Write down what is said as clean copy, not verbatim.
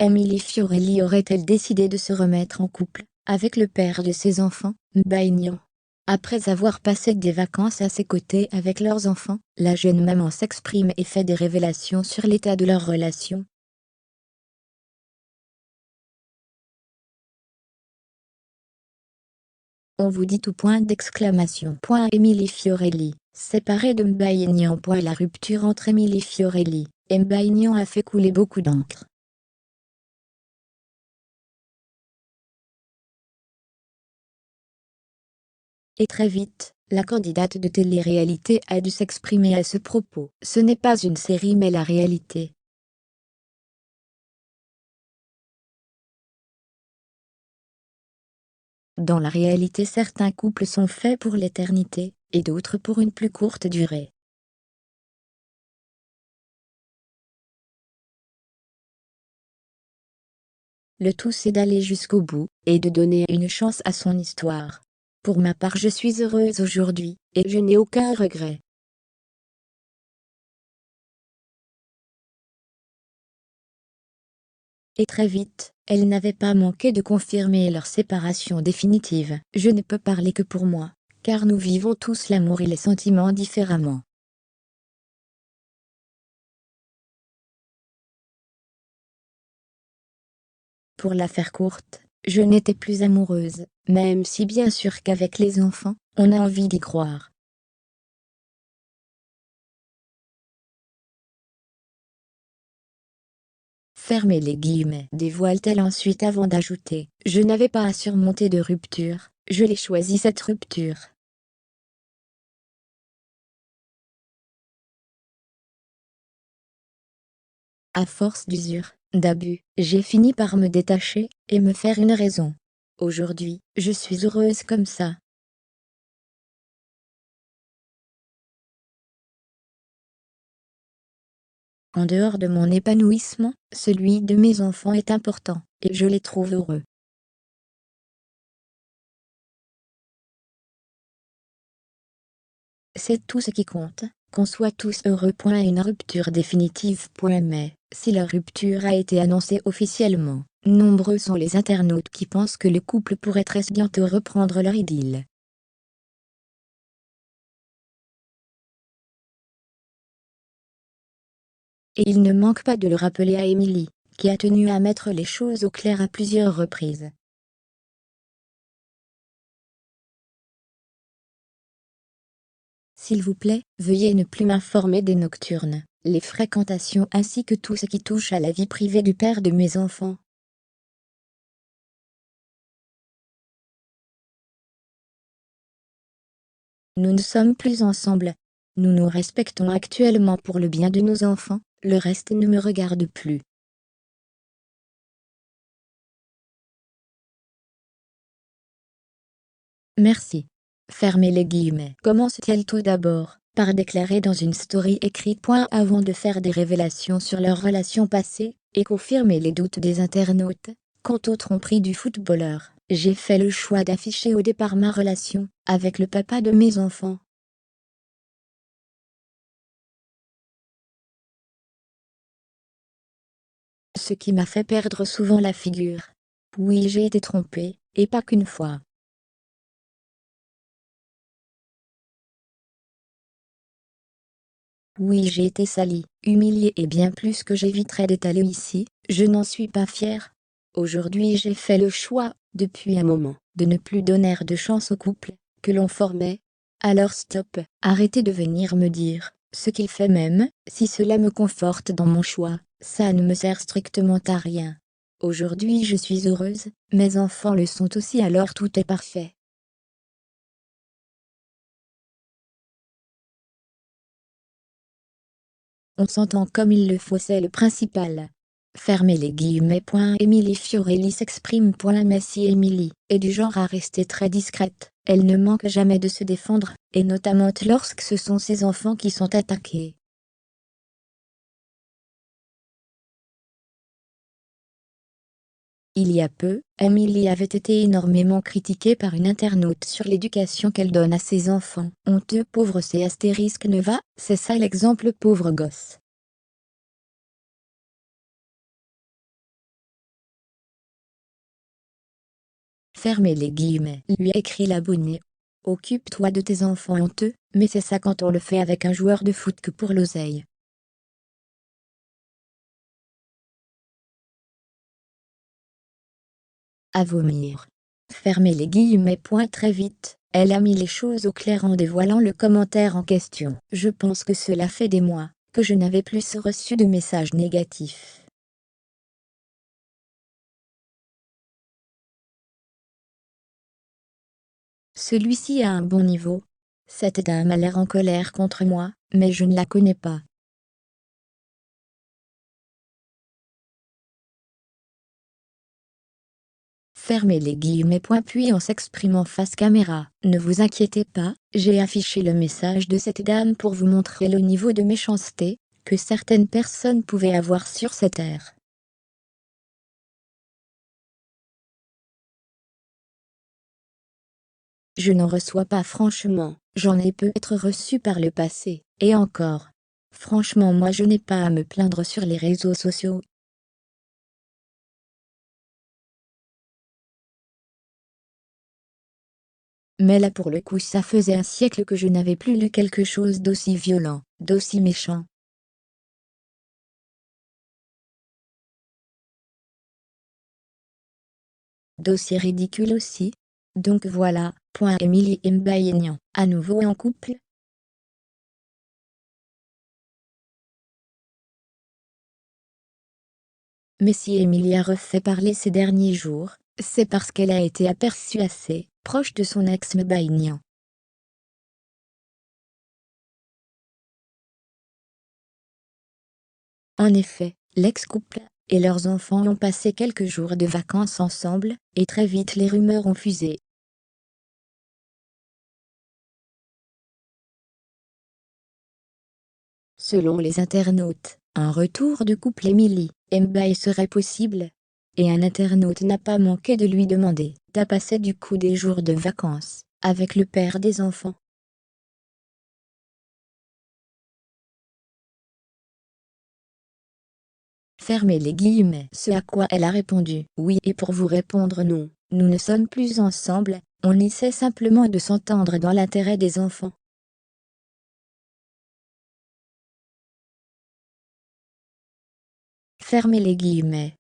Émilie Fiorelli aurait-elle décidé de se remettre en couple avec le père de ses enfants, Mbaignan? Après avoir passé des vacances à ses côtés avec leurs enfants, la jeune maman s'exprime et fait des révélations sur l'état de leur relation. On vous dit tout point d'exclamation. Émilie Fiorelli, séparée de Mbaignan. La rupture entre Émilie Fiorelli et Mbaignan a fait couler beaucoup d'encre. Et très vite, la candidate de télé-réalité a dû s'exprimer à ce propos. Ce n'est pas une série mais la réalité. Dans la réalité, certains couples sont faits pour l'éternité, et d'autres pour une plus courte durée. Le tout c'est d'aller jusqu'au bout, et de donner une chance à son histoire. Pour ma part, je suis heureuse aujourd'hui, et je n'ai aucun regret. Et très vite, elle n'avait pas manqué de confirmer leur séparation définitive. Je ne peux parler que pour moi, car nous vivons tous l'amour et les sentiments différemment. Pour la faire courte, je n'étais plus amoureuse, même si bien sûr qu'avec les enfants, on a envie d'y croire. Fermez les guillemets. Dévoile-t-elle ensuite avant d'ajouter: je n'avais pas à surmonter de rupture, je l'ai choisi cette rupture. À force d'usure, d'abus, j'ai fini par me détacher, et me faire une raison. Aujourd'hui, je suis heureuse comme ça. En dehors de mon épanouissement, celui de mes enfants est important, et je les trouve heureux. C'est tout ce qui compte, qu'on soit tous heureux. Une rupture définitive. Mais, si la rupture a été annoncée officiellement, nombreux sont les internautes qui pensent que le couple pourrait très bientôt reprendre leur idylle. Et il ne manque pas de le rappeler à Émilie, qui a tenu à mettre les choses au clair à plusieurs reprises. S'il vous plaît, veuillez ne plus m'informer des nocturnes, les fréquentations ainsi que tout ce qui touche à la vie privée du père de mes enfants. Nous ne sommes plus ensemble. Nous nous respectons actuellement pour le bien de nos enfants, le reste ne me regarde plus. Merci. Fermez les guillemets. Commence-t-elle tout d'abord par déclarer dans une story écrite avant de faire des révélations sur leur relation passée, et confirmer les doutes des internautes. Quant aux tromperies du footballeur, j'ai fait le choix d'afficher au départ ma relation avec le papa de mes enfants. Ce qui m'a fait perdre souvent la figure. Oui, j'ai été trompée, et pas qu'une fois. Oui, j'ai été salie, humiliée et bien plus que j'éviterais d'étaler ici, je n'en suis pas fière. Aujourd'hui j'ai fait le choix, depuis un moment, de ne plus donner de chance au couple que l'on formait. Alors stop, arrêtez de venir me dire ce qu'il fait, même si cela me conforte dans mon choix, ça ne me sert strictement à rien. Aujourd'hui je suis heureuse, mes enfants le sont aussi, alors tout est parfait. On s'entend comme il le faut, c'est le principal. Fermez les guillemets. Émilie Fiorelli s'exprime. Mais si Émilie est du genre à rester très discrète, elle ne manque jamais de se défendre, et notamment lorsque ce sont ses enfants qui sont attaqués. Il y a peu, Émilie avait été énormément critiquée par une internaute sur l'éducation qu'elle donne à ses enfants. Honteux, pauvre, c'est astérisque ne va, c'est ça l'exemple, pauvre gosse. Fermez les guillemets, lui a écrit l'abonné. Occupe-toi de tes enfants honteux, mais c'est ça quand on le fait avec un joueur de foot que pour l'oseille. À vomir. Fermez les guillemets. Très vite, elle a mis les choses au clair en dévoilant le commentaire en question. Je pense que cela fait des mois que je n'avais plus reçu de messages négatifs. Celui-ci a un bon niveau. Cette dame a l'air en colère contre moi, mais je ne la connais pas. Fermez les guillemets. Puis en s'exprimant face caméra, ne vous inquiétez pas, j'ai affiché le message de cette dame pour vous montrer le niveau de méchanceté que certaines personnes pouvaient avoir sur cette ère. Je n'en reçois pas franchement, j'en ai peut-être reçu par le passé, et encore. Franchement moi je n'ai pas à me plaindre sur les réseaux sociaux. Mais là pour le coup ça faisait un siècle que je n'avais plus lu quelque chose d'aussi violent, d'aussi méchant. D'aussi ridicule aussi. Donc voilà, Émilie Mbaïnian, à nouveau en couple. Mais si Émilie a refait parler ces derniers jours, c'est parce qu'elle a été aperçue assez proche de son ex Mbaïnian. En effet, l'ex-couple et leurs enfants ont passé quelques jours de vacances ensemble, et très vite les rumeurs ont fusé. Selon les internautes, un retour de couple Émilie Mbaye serait possible. Et un internaute n'a pas manqué de lui demander: t'as passé du coup des jours de vacances avec le père des enfants? Fermez les guillemets. Ce à quoi elle a répondu: oui, et pour vous répondre non, nous ne sommes plus ensemble, on essaie simplement de s'entendre dans l'intérêt des enfants. Fermez les guillemets.